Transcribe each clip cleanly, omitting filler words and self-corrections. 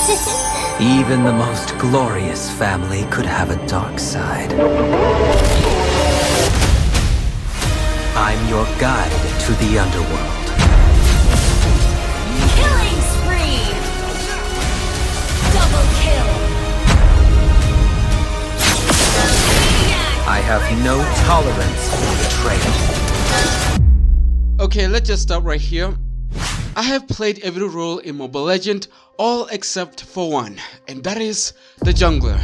Even the most glorious family could have a dark side. I'm your guide to the underworld. Killing spree! Double kill! I have no tolerance for betrayal. Okay, let's just stop right here. I have played every role in Mobile Legends, all except for one, and that is the jungler.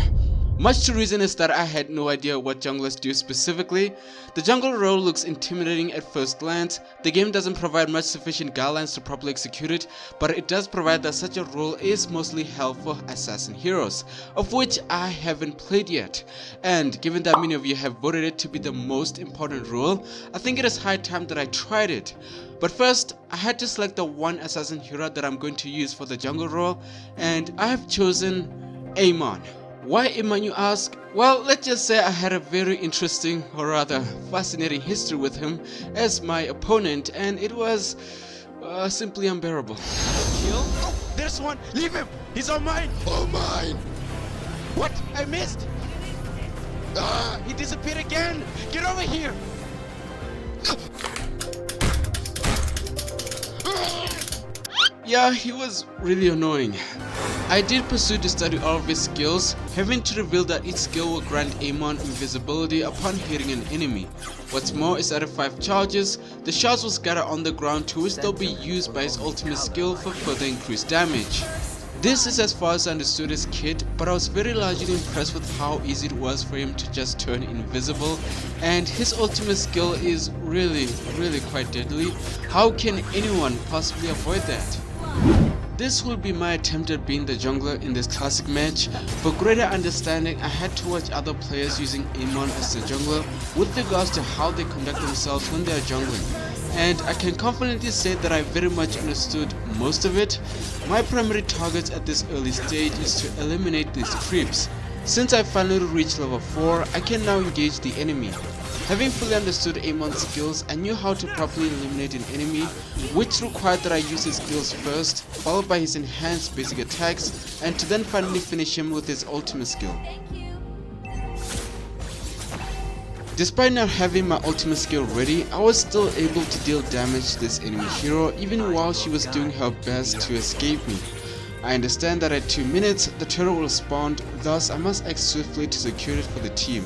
Much to reason is that I had no idea what junglers do specifically. The jungle role looks intimidating at first glance. The game doesn't provide much sufficient guidelines to properly execute it, but it does provide that such a role is mostly held for assassin heroes, of which I haven't played yet. And given that many of you have voted it to be the most important role, I think it is high time that I tried it. But first, I had to select the one assassin hero that I'm going to use for the jungle role, and I have chosen Aamon. Why Aamon, you ask? Well, let's just say I had a very interesting, or rather fascinating history with him as my opponent, and it was simply unbearable. Kill? Oh, there's one! Leave him! He's on mine! Oh, mine! What? I missed! Ah, he disappeared again! Get over here! Yeah, he was really annoying. I did pursue to study all of his skills, having to reveal that each skill will grant Aamon invisibility upon hitting an enemy. What's more is that at 5 charges, the shards will scatter on the ground, to which they'll be used by his ultimate skill for further increased damage. This is as far as I understood his kit, but I was very largely impressed with how easy it was for him to just turn invisible, and his ultimate skill is really quite deadly. How can anyone possibly avoid that? This will be my attempt at being the jungler in this classic match. For greater understanding, I had to watch other players using Aamon as the jungler with regards to how they conduct themselves when they are jungling. And I can confidently say that I very much understood most of it. My primary target at this early stage is to eliminate these creeps. Since I finally reached level 4, I can now engage the enemy. Having fully understood Aamon's skills, I knew how to properly eliminate an enemy, which required that I use his skills first, followed by his enhanced basic attacks, and to then finally finish him with his ultimate skill. Despite not having my ultimate skill ready, I was still able to deal damage to this enemy hero even while she was doing her best to escape me. I understand that at 2 minutes, the turret will spawn, thus I must act swiftly to secure it for the team.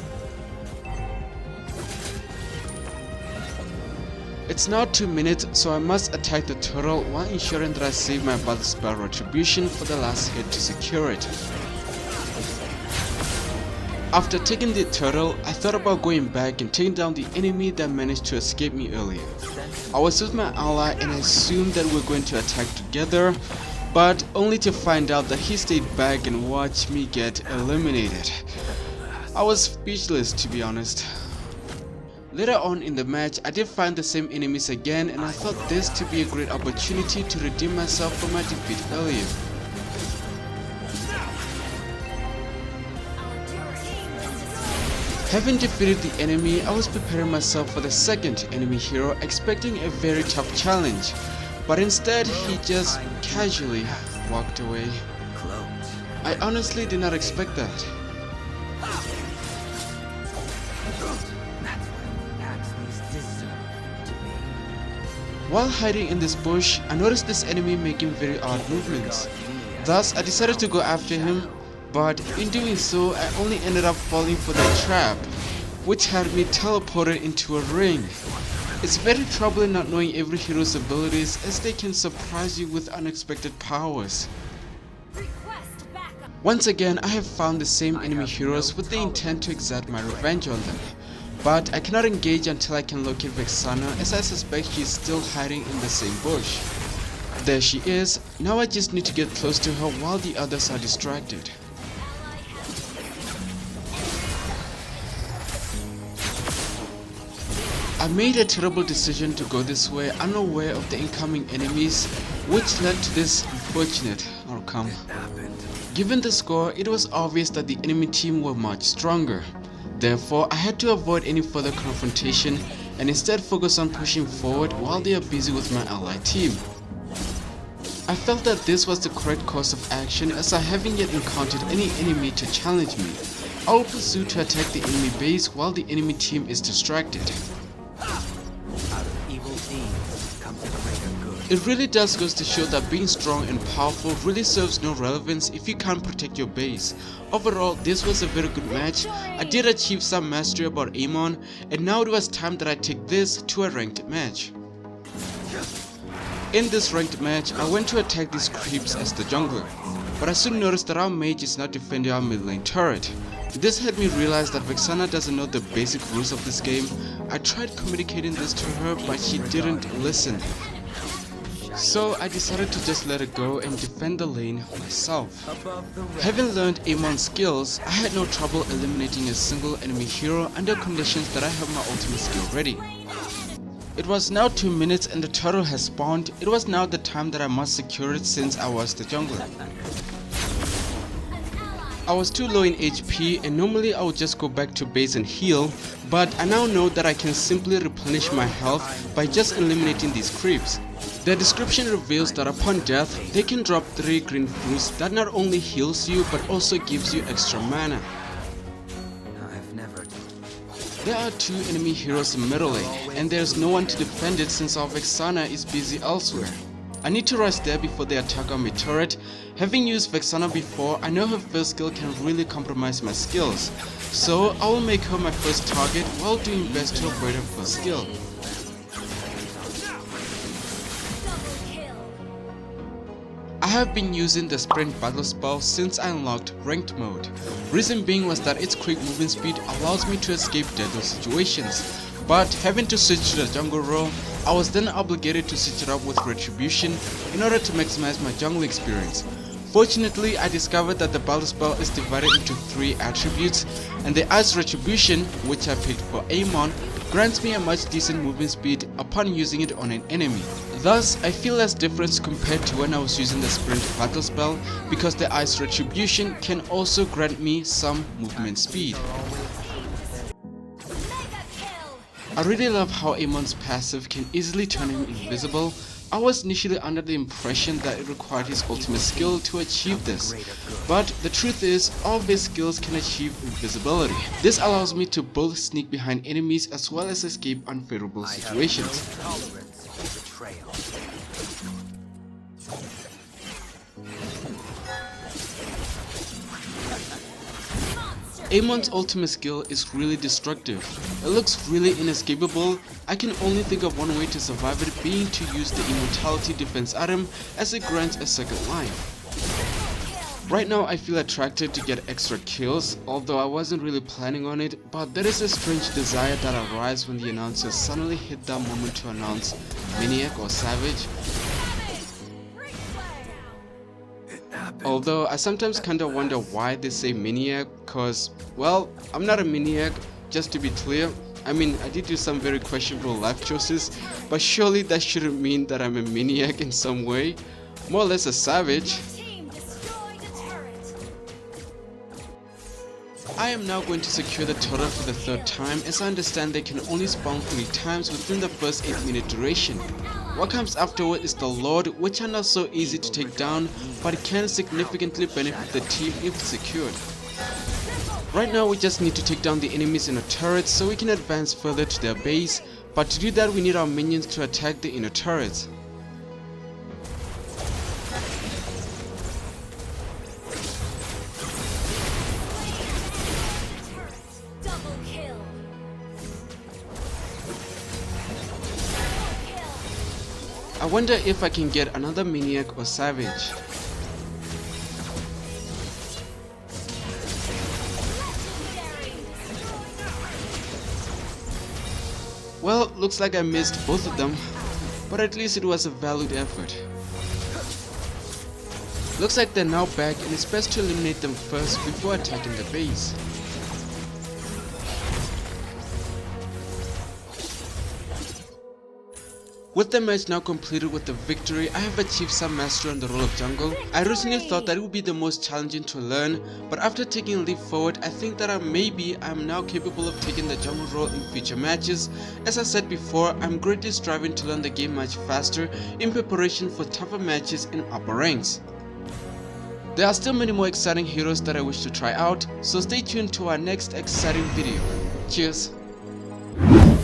It's now 2 minutes, so I must attack the turtle while ensuring that I save my battle spell retribution for the last hit to secure it. After taking the turtle, I thought about going back and taking down the enemy that managed to escape me earlier. I was with my ally and I assumed that we're going to attack together, but only to find out that he stayed back and watched me get eliminated. I was speechless, to be honest. Later on in the match, I did find the same enemies again, and I thought this to be a great opportunity to redeem myself from my defeat earlier. Having defeated the enemy, I was preparing myself for the second enemy hero, expecting a very tough challenge, but instead he just casually walked away. I honestly did not expect that. While hiding in this bush, I noticed this enemy making very odd movements. Thus, I decided to go after him, but in doing so, I only ended up falling for the trap, which had me teleported into a ring. It's very troubling not knowing every hero's abilities, as they can surprise you with unexpected powers. Once again, I have found the same enemy heroes with the intent to exact my revenge on them. But I cannot engage until I can locate Vexana, as I suspect she is still hiding in the same bush. There she is. Now I just need to get close to her while the others are distracted. I made a terrible decision to go this way, unaware of the incoming enemies, which led to this unfortunate outcome. Given the score, it was obvious that the enemy team were much stronger. Therefore, I had to avoid any further confrontation and instead focus on pushing forward while they are busy with my allied team. I felt that this was the correct course of action as I haven't yet encountered any enemy to challenge me. I will pursue to attack the enemy base while the enemy team is distracted. Out of evil deeds comes a greater good. It really does goes to show that being strong and powerful really serves no relevance if you can't protect your base. Overall, this was a very good match. I did achieve some mastery about Aamon, and now it was time that I take this to a ranked match. In this ranked match, I went to attack these creeps as the jungler, but I soon noticed that our mage is not defending our mid lane turret. This had me realize that Vexana doesn't know the basic rules of this game. I tried communicating this to her, but she didn't listen. So I decided to just let it go and defend the lane myself. Having learned Aamon's skills, I had no trouble eliminating a single enemy hero under conditions that I have my ultimate skill ready. It was now 2 minutes and the turtle has spawned. It was now the time that I must secure it since I was the jungler. I was too low in HP and normally I would just go back to base and heal, but I now know that I can simply replenish my health by just eliminating these creeps. The description reveals that upon death, they can drop 3 green fruits that not only heals you but also gives you extra mana. I've never. There are 2 enemy heroes in middle lane, and there's no one to defend it since our Vexana is busy elsewhere. I need to rush there before they attack on my turret. Having used Vexana before, I know her first skill can really compromise my skills, so I will make her my first target while doing best to avoid her first skill. I have been using the sprint battle spell since I unlocked ranked mode. Reason being was that its quick movement speed allows me to escape deadly situations. But having to switch to the jungle role, I was then obligated to switch it up with retribution in order to maximize my jungle experience. Fortunately, I discovered that the battle spell is divided into 3 attributes, and the ice retribution, which I picked for Aamon, grants me a much decent movement speed upon using it on an enemy. Thus, I feel less difference compared to when I was using the sprint battle spell, because the ice retribution can also grant me some movement speed. I really love how Aamon's passive can easily turn him invisible. I was initially under the impression that it required his ultimate skill to achieve this, but the truth is, all of his skills can achieve invisibility. This allows me to both sneak behind enemies as well as escape unfavorable situations. Aamon's ultimate skill is really destructive. It looks really inescapable. I can only think of one way to survive it, being to use the immortality defense item, as it grants a second life. Right now I feel attracted to get extra kills, although I wasn't really planning on it, but there is a strange desire that arises when the announcers suddenly hit that moment to announce Maniac or Savage. Although I sometimes kinda wonder why they say Maniac, cause, well, I'm not a maniac, just to be clear. I mean, I did do some very questionable life choices, but surely that shouldn't mean that I'm a maniac in some way. More or less a savage. I am now going to secure the turret for the 3rd time, as I understand they can only spawn 3 times within the first 8-minute duration. What comes afterward is the Lord, which are not so easy to take down, but it can significantly benefit the team if secured. Right now we just need to take down the enemies in a turret so we can advance further to their base, but to do that we need our minions to attack the inner turrets. I wonder if I can get another Maniac or Savage. Well, looks like I missed both of them, but at least it was a valid effort. Looks like they're now back and it's best to eliminate them first before attacking the base. With the match now completed with the victory, I have achieved some mastery on the role of jungle. I originally thought that it would be the most challenging to learn, but after taking a leap forward, I think that I'm now capable of taking the jungle role in future matches. As I said before, I'm greatly striving to learn the game much faster in preparation for tougher matches in upper ranks. There are still many more exciting heroes that I wish to try out, so stay tuned to our next exciting video. Cheers!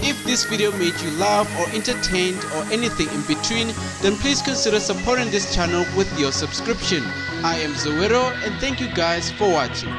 If this video made you laugh or entertained or anything in between, then please consider supporting this channel with your subscription. I am Zoero and thank you guys for watching.